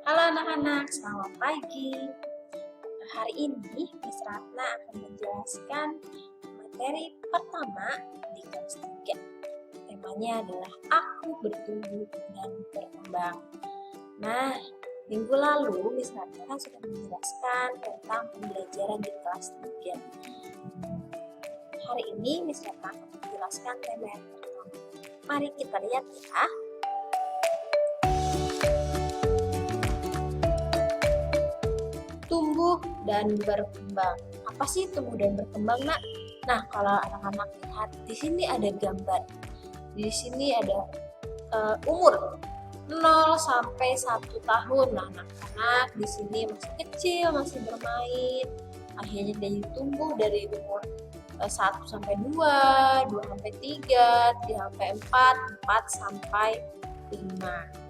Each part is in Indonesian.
Halo anak-anak, selamat pagi. Hari ini Miss Ratna akan menjelaskan materi pertama di kelas 3. Temanya adalah Aku Bertumbuh dan Berkembang. Nah, minggu lalu Miss Ratna kan sudah menjelaskan tentang pembelajaran di kelas 3. Hari ini Miss Ratna akan menjelaskan tema yang pertama. Mari kita lihat ya. Tumbuh dan berkembang. Apa sih tumbuh dan berkembang, Nak? Nah, kalau anak-anak lihat di sini ada gambar. Di sini ada umur 0 sampai 1 tahun. Nah, anak-anak di sini masih kecil, masih bermain. Akhirnya dia tumbuh dari umur 1 sampai 2, 2 sampai 3, 3 sampai 4, 4 sampai 5.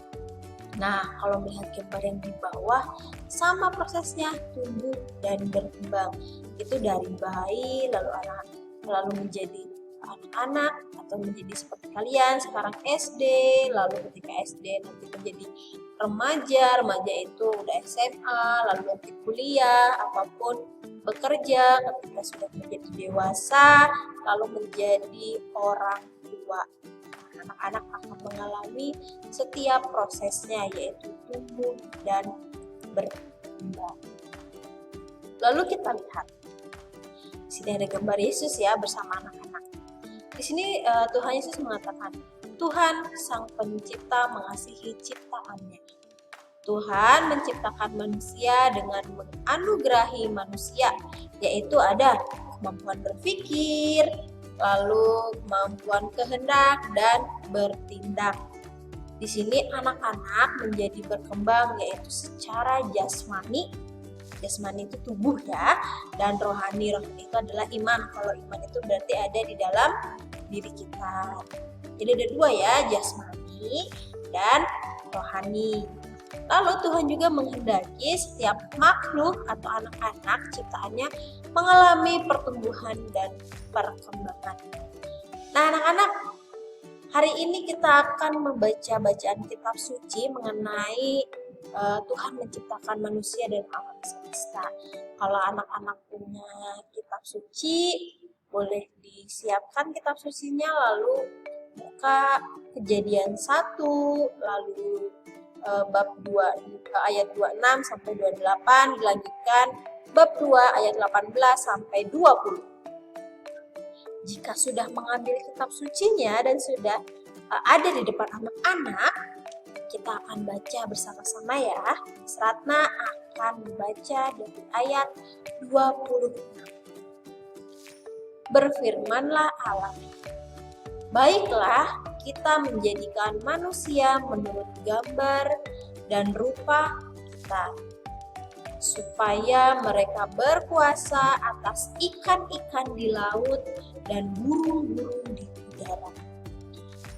Nah, kalau melihat gambar yang di bawah, sama prosesnya tumbuh dan berkembang. Itu dari bayi, lalu menjadi anak-anak, atau menjadi seperti kalian, sekarang SD, lalu ketika SD nanti menjadi remaja, remaja itu udah SMA, lalu nanti kuliah, apapun bekerja, ketika sudah menjadi dewasa, lalu menjadi orang tua. Anak-anak akan mengalami setiap prosesnya, yaitu tumbuh dan berkembang. Lalu kita lihat, di sini ada gambar Yesus ya bersama anak-anak. Di sini Tuhan Yesus mengatakan, Tuhan Sang Pencipta mengasihi ciptaannya. Tuhan menciptakan manusia dengan menganugerahi manusia, yaitu ada kemampuan berpikir, lalu kemampuan kehendak dan bertindak. Di sini anak-anak menjadi berkembang yaitu secara jasmani. Jasmani itu tubuh ya, dan rohani. Rohani itu adalah iman. Kalau iman itu berarti ada di dalam diri kita. Jadi ada dua ya, jasmani dan rohani. Lalu Tuhan juga menghendaki setiap makhluk atau anak-anak ciptaannya mengalami pertumbuhan dan perkembangan. Nah anak-anak, hari ini kita akan membaca bacaan kitab suci mengenai Tuhan menciptakan manusia dan alam semesta. Kalau anak-anak punya kitab suci, boleh disiapkan kitab sucinya, lalu buka Kejadian 1, lalu bab 2 ayat 26 sampai 28, dilanjutkan bab 2 ayat 18 sampai 20. Jika sudah mengambil kitab sucinya dan sudah ada di depan anak-anak, kita akan baca bersama-sama ya. Ratna akan membaca dari ayat 26. Berfirmanlah Allah, baiklah kita menjadikan manusia menurut gambar dan rupa kita, supaya mereka berkuasa atas ikan-ikan di laut dan burung-burung di udara,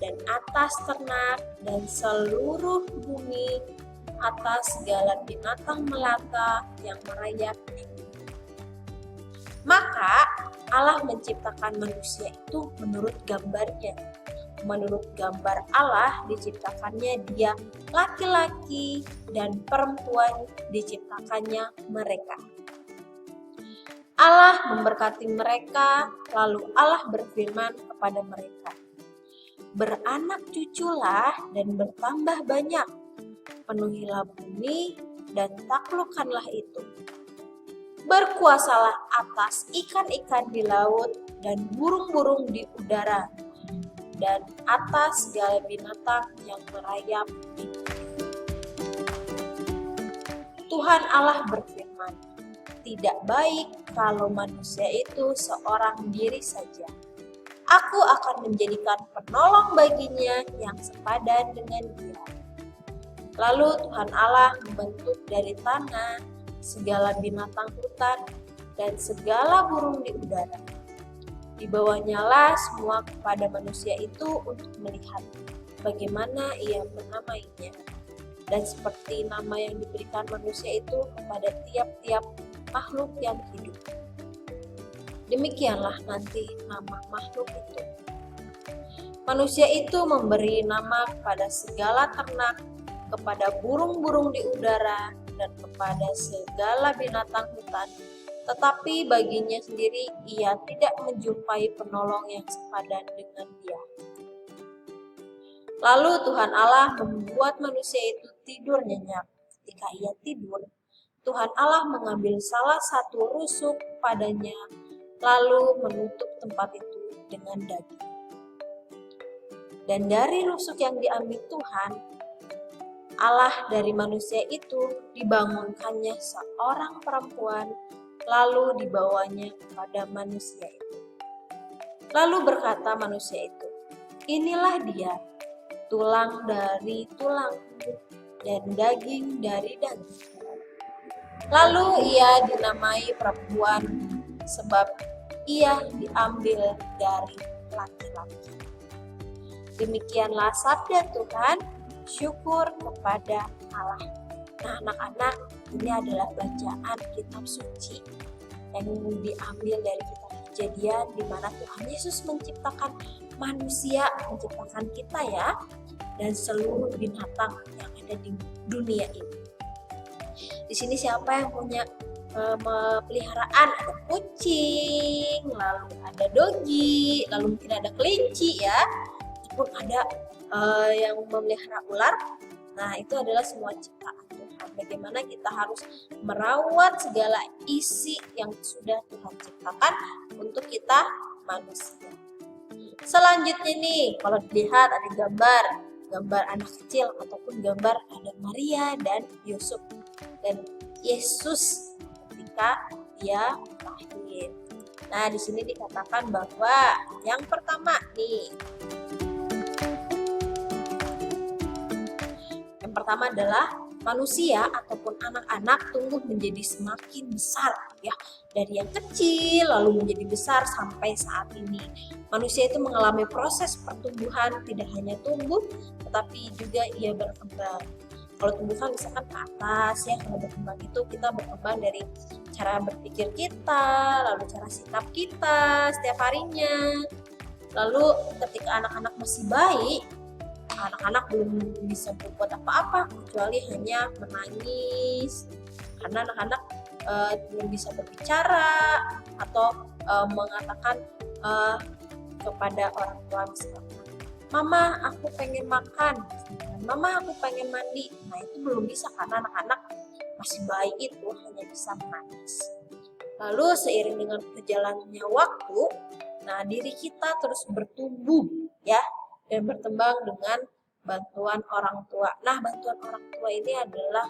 dan atas ternak dan seluruh bumi, atas segala binatang melata yang merayap di bumi. Maka Allah menciptakan manusia itu menurut gambarnya. Menurut gambar Allah diciptakannya dia laki-laki dan perempuan diciptakannya mereka. Allah memberkati mereka, lalu Allah berfirman kepada mereka, beranak cuculah dan bertambah banyak, penuhilah bumi dan taklukkanlah itu. Berkuasalah atas ikan-ikan di laut dan burung-burung di udara, dan atas segala binatang yang merayap di bumi. Tuhan Allah berfirman, tidak baik kalau manusia itu seorang diri saja. Aku akan menjadikan penolong baginya yang sepadan dengan dia. Lalu Tuhan Allah membentuk dari tanah segala binatang hutan dan segala burung di udara. Dibawanyalah semua kepada manusia itu untuk melihat bagaimana ia menamainya. Dan seperti nama yang diberikan manusia itu kepada tiap-tiap makhluk yang hidup, demikianlah nanti nama makhluk itu. Manusia itu memberi nama kepada segala ternak kepada burung-burung di udara, dan kepada segala binatang hutan. Tetapi baginya sendiri ia tidak menjumpai penolong yang sepadan dengan dia. Lalu Tuhan Allah membuat manusia itu tidur nyenyak. Ketika ia tidur, Tuhan Allah mengambil salah satu rusuk padanya, lalu menutup tempat itu dengan daging. Dan dari rusuk yang diambil Tuhan Allah dari manusia itu, dibangunkannya seorang perempuan, lalu dibawanya kepada manusia itu. Lalu berkata manusia itu, "Inilah dia, tulang dari tulangku dan daging dari dagingku." Lalu ia dinamai perempuan sebab ia diambil dari laki-laki. Demikianlah sabda Tuhan, syukur kepada Allah. Nah, anak-anak, ini adalah bacaan kitab suci yang diambil dari kitab Kejadian, di mana Tuhan Yesus menciptakan manusia, menciptakan kita ya, dan seluruh binatang yang ada di dunia ini. Di sini siapa yang punya peliharaan? Ada kucing, lalu ada dogi, lalu mungkin ada kelinci ya, ataupun ada yang memelihara ular. Nah, itu adalah semua ciptaan Tuhan. Bagaimana kita harus merawat segala isi yang sudah Tuhan ciptakan untuk kita manusia. Selanjutnya nih, kalau dilihat ada gambar anak kecil ataupun gambar ada Maria dan Yusuf dan Yesus ketika dia lahir. Nah, di sini dikatakan bahwa yang pertama nih, yang pertama adalah manusia ataupun anak-anak tumbuh menjadi semakin besar ya, dari yang kecil lalu menjadi besar sampai saat ini. Manusia itu mengalami proses pertumbuhan, tidak hanya tumbuh tetapi juga ia berkembang. Kalau tumbuhan misalkan ke atas ya, kalau berkembang itu kita berkembang dari cara berpikir kita, lalu cara sikap kita setiap harinya. Lalu ketika anak-anak masih bayi, anak-anak belum bisa berbuat apa-apa kecuali hanya menangis, karena anak-anak belum bisa berbicara atau mengatakan kepada orang tua misalnya, "Mama, aku pengen makan," "Mama, aku pengen mandi." Nah, itu belum bisa karena anak-anak masih bayi itu hanya bisa menangis. Lalu seiring dengan berjalannya waktu, nah diri kita terus bertumbuh ya, dan berkembang dengan bantuan orang tua. Nah, bantuan orang tua ini adalah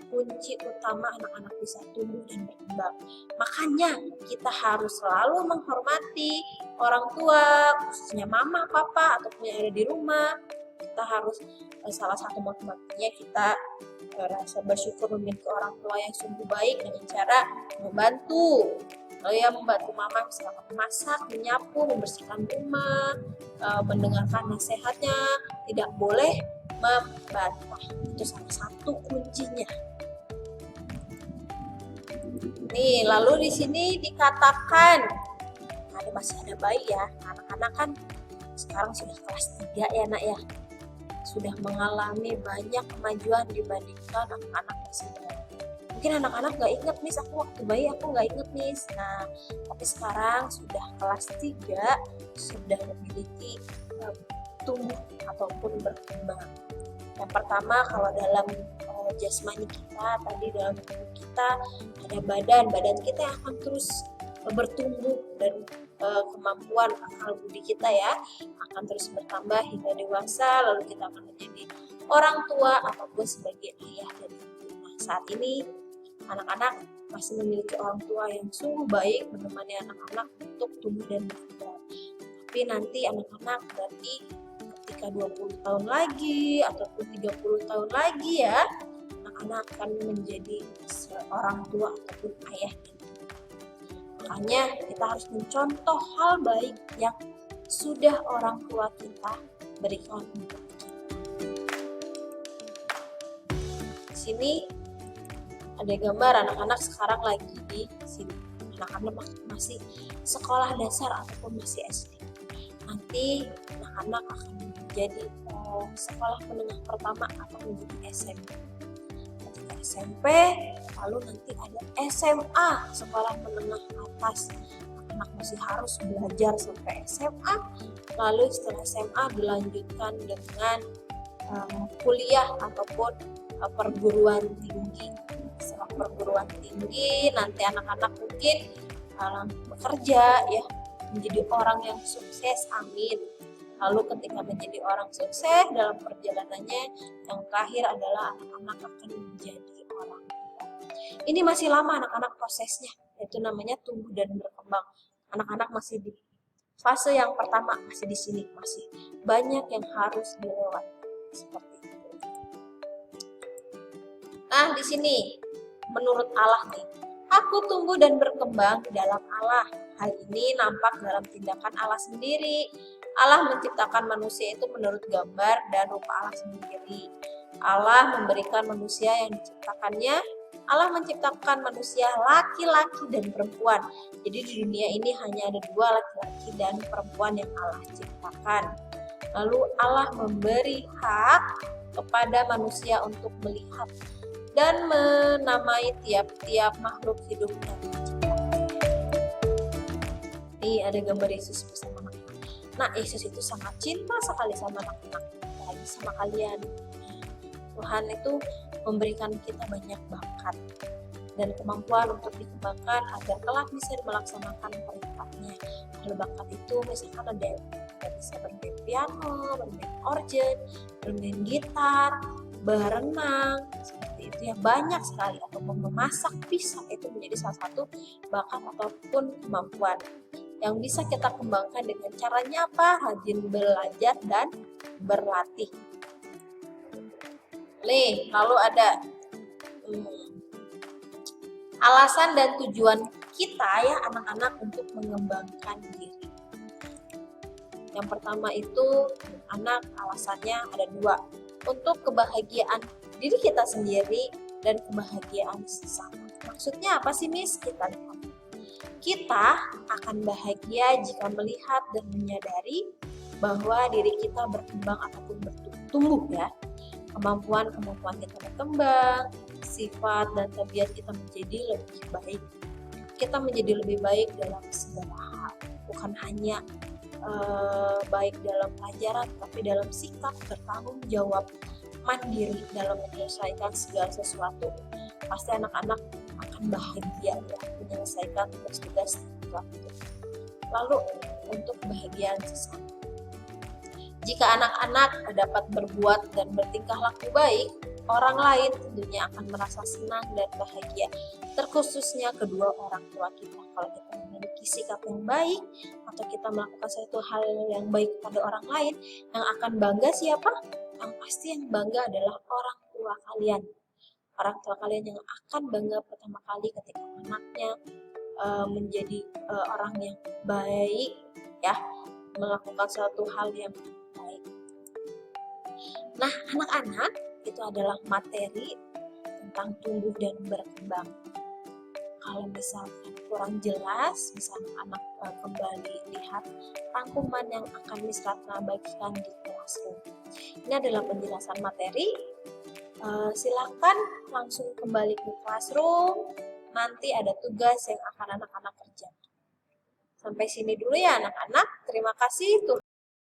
kunci utama anak-anak bisa tumbuh dan berkembang. Makanya kita harus selalu menghormati orang tua, khususnya mama, papa, ataupun yang ada di rumah. Kita harus salah satu motivasinya kita rasa bersyukur memiliki orang tua yang sungguh baik dengan cara membantu. Lalu ya membantu mama misalkan memasak, menyapu, membersihkan rumah, mendengarkan nasihatnya, tidak boleh membantah. Itu salah satu kuncinya. Nih, lalu di sini dikatakan masih ada bayi ya. Anak-anak kan sekarang sudah kelas 3 ya, Nak ya. Sudah mengalami banyak kemajuan dibandingkan anak-anak masih bayi. Mungkin anak-anak gak inget, "Miss, aku waktu bayi aku gak inget, Miss." Nah, tapi sekarang sudah kelas 3, sudah memiliki tumbuh ataupun berkembang. Yang pertama, kalau dalam jasmani kita, tadi dalam tubuh kita ada badan kita yang akan terus bertumbuh, dan kemampuan akal budi kita ya akan terus bertambah hingga dewasa, lalu kita akan menjadi orang tua ataupun sebagai ayah dan ibu. Nah, saat ini anak-anak masih memiliki orang tua yang sungguh baik menemani anak-anak untuk tumbuh dan berkembang. Tapi nanti anak-anak berarti ketika 20 tahun lagi ataupun 30 tahun lagi ya, anak-anak akan menjadi seorang tua ataupun ayah dan ibu. Makanya kita harus mencontoh hal baik yang sudah orang tua kita berikan untuk kita. Di sini ada gambar anak-anak sekarang lagi di sini. Anak-anak masih sekolah dasar ataupun masih SD. Nanti anak-anak akan menjadi sekolah menengah pertama atau menjadi SMP. Ketika SMP, lalu nanti ada SMA, sekolah menengah atas. Anak masih harus belajar sampai SMA, lalu setelah SMA dilanjutkan dengan kuliah ataupun perguruan tinggi. Setelah perguruan tinggi, nanti anak-anak mungkin bekerja ya, menjadi orang yang sukses, amin. Lalu ketika menjadi orang sukses dalam perjalanannya, yang terakhir adalah anak-anak akan menjadi orang tua. Ini masih lama anak-anak prosesnya, itu namanya tumbuh dan berkembang. Anak-anak masih di fase yang pertama, masih di sini, masih banyak yang harus dilewati seperti itu. Nah, di sini menurut Allah nih, aku tumbuh dan berkembang di dalam Allah. Hal ini nampak dalam tindakan Allah sendiri. Allah menciptakan manusia itu menurut gambar dan rupa Allah sendiri. Allah memberikan manusia yang diciptakannya. Allah menciptakan manusia laki-laki dan perempuan. Jadi di dunia ini hanya ada dua, laki-laki dan perempuan yang Allah ciptakan. Lalu Allah memberi hak kepada manusia untuk melihat dan menamai tiap-tiap makhluk hidup yang diciptakannya. Nih ada gambar Yesus bersama anak-anak. Nah, Yesus itu sangat cinta sekali sama anak-anak, apalagi sama kalian. Tuhan itu memberikan kita banyak bakat dan kemampuan untuk dikembangkan agar kelak bisa melaksanakan perintahnya. Kalau bakat itu misalkan ada yang bisa bermain piano, bermain organ, bermain gitar, berenang, seperti itu ya, banyak sekali. Atau memasak bisa, itu menjadi salah satu bakat ataupun kemampuan yang bisa kita kembangkan dengan caranya apa? Rajin belajar dan berlatih. Lalu ada alasan dan tujuan kita ya anak-anak untuk mengembangkan diri. Yang pertama itu anak alasannya ada dua, untuk kebahagiaan diri kita sendiri dan kebahagiaan sesama. Maksudnya apa sih Miss? Kita akan bahagia jika melihat dan menyadari bahwa diri kita berkembang ataupun bertumbuh ya. Kemampuan kita berkembang, sifat dan tabiat kita menjadi lebih baik. Kita menjadi lebih baik dalam segala hal, bukan hanya baik dalam pelajaran, tapi dalam sikap, bertanggung jawab, mandiri dalam menyelesaikan segala sesuatu. Pasti anak-anak akan bahagia ya menyelesaikan tugas-tugas waktu. Lalu untuk kebahagiaan sesama. Jika anak-anak dapat berbuat dan bertingkah laku baik, orang lain tentunya akan merasa senang dan bahagia. Terkhususnya kedua orang tua kita. Kalau kita memiliki sikap yang baik atau kita melakukan suatu hal yang baik kepada orang lain, yang akan bangga siapa? Yang pasti yang bangga adalah orang tua kalian. Orang tua kalian yang akan bangga pertama kali ketika anaknya menjadi orang yang baik ya, melakukan suatu hal yang baik. Nah, anak-anak itu adalah materi tentang tumbuh dan berkembang. Kalau misalkan kurang jelas, bisa anak kembali lihat rangkuman yang akan Miss Ratna bagikan di Classroom. Ini adalah penjelasan materi. Silakan langsung kembali ke Classroom. Nanti ada tugas yang akan anak-anak kerjakan. Sampai sini dulu ya anak-anak. Terima kasih.